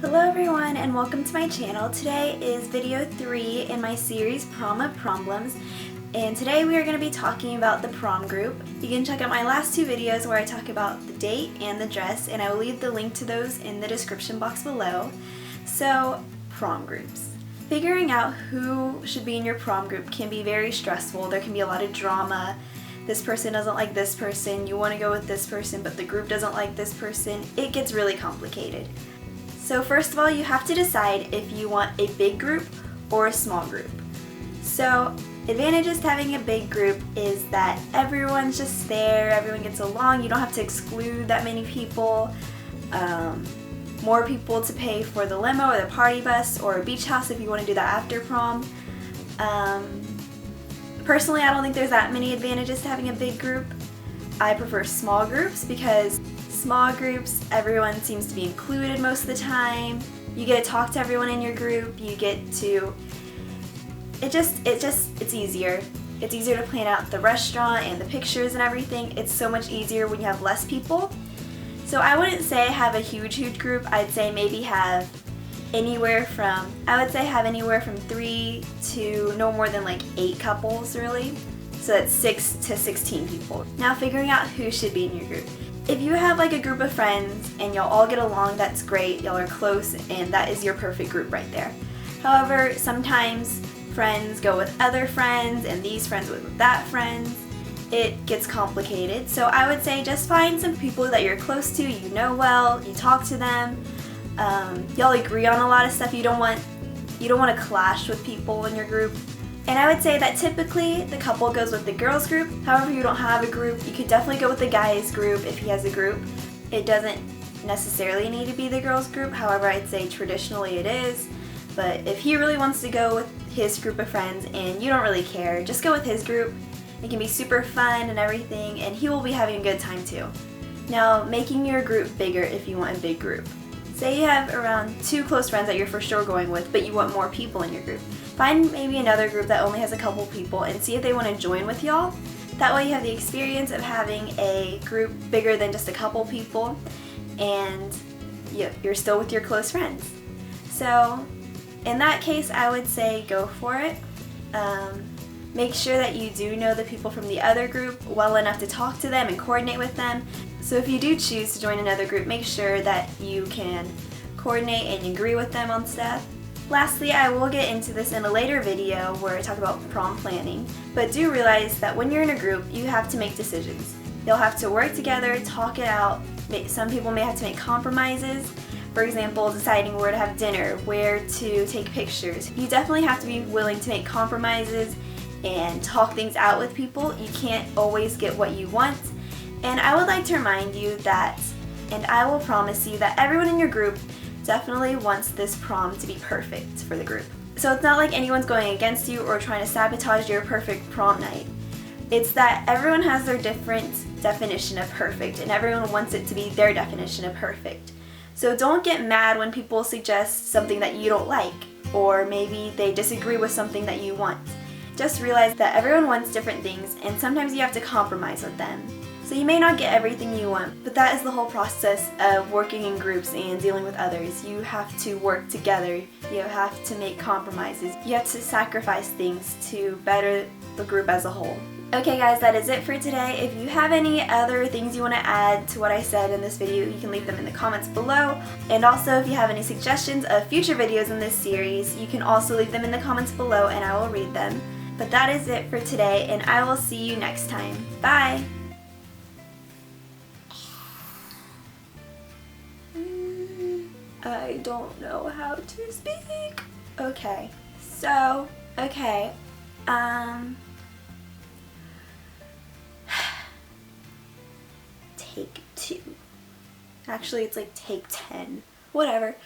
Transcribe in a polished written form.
Hello everyone and welcome to my channel. Today is video 3 in my series PROMa PROMblems, and today we are going to be talking about the prom group. You can check out my last two videos where I talk about the date and the dress, and I will leave the link to those in the description box below. So, prom groups. Figuring out who should be in your prom group can be very stressful. There can be a lot of drama. This person doesn't like this person, you want to go with this person, but the group doesn't like this person. It gets really complicated. So first of all, you have to decide if you want a big group or a small group. So advantages to having a big group is that everyone's just there, everyone gets along, you don't have to exclude that many people, more people to pay for the limo or the party bus or a beach house if you want to do that after prom. Personally, I don't think there's that many advantages to having a big group. I prefer small groups because small groups, everyone seems to be included most of the time. You get to talk to everyone in your group. You get to, it's easier. It's easier to plan out the restaurant and the pictures and everything. It's so much easier when you have less people. So I wouldn't say have a huge group. I'd say maybe have anywhere from 3 to no more than like 8 couples really. So that's 6 to 16 people. Now figuring out who should be in your group. If you have like a group of friends and y'all all get along, that's great, y'all are close, and that is your perfect group right there. However, sometimes friends go with other friends and these friends with that friends. It gets complicated. So I would say just find some people that you're close to, you know well, you talk to them, y'all agree on a lot of stuff. You don't want to clash with people in your group. And I would say that typically the couple goes with the girls group. However, you don't have a group, you could definitely go with the guys group if he has a group. It doesn't necessarily need to be the girls group. However, I'd say traditionally it is. But if he really wants to go with his group of friends and you don't really care, just go with his group. It can be super fun and everything, and he will be having a good time too. Now, making your group bigger if you want a big group. Say you have around 2 close friends that you're for sure going with, but you want more people in your group. Find maybe another group that only has a couple people and see if they want to join with y'all. That way you have the experience of having a group bigger than just a couple people, and you're still with your close friends. So in that case, I would say go for it. Make sure that you do know the people from the other group well enough to talk to them and coordinate with them. So if you do choose to join another group, make sure that you can coordinate and agree with them on stuff. Lastly, I will get into this in a later video where I talk about prom planning, but do realize that when you're in a group, you have to make decisions. You'll have to work together, talk it out. Some people may have to make compromises. For example, deciding where to have dinner, where to take pictures. You definitely have to be willing to make compromises and talk things out with people. You can't always get what you want. And I would like to remind you that, and I will promise you that everyone in your group definitely wants this prom to be perfect for the group. So it's not like anyone's going against you or trying to sabotage your perfect prom night. It's that everyone has their different definition of perfect, and everyone wants it to be their definition of perfect. So don't get mad when people suggest something that you don't like, or maybe they disagree with something that you want. Just realize that everyone wants different things, and sometimes you have to compromise with them. So you may not get everything you want, but that is the whole process of working in groups and dealing with others. You have to work together, you have to make compromises, you have to sacrifice things to better the group as a whole. Okay guys, that is it for today. If you have any other things you want to add to what I said in this video, you can leave them in the comments below. And also, if you have any suggestions of future videos in this series, you can also leave them in the comments below and I will read them. But that is it for today, and I will see you next time. Bye! I don't know how to speak. Okay, so, take 2. Actually, it's like take 10. Whatever.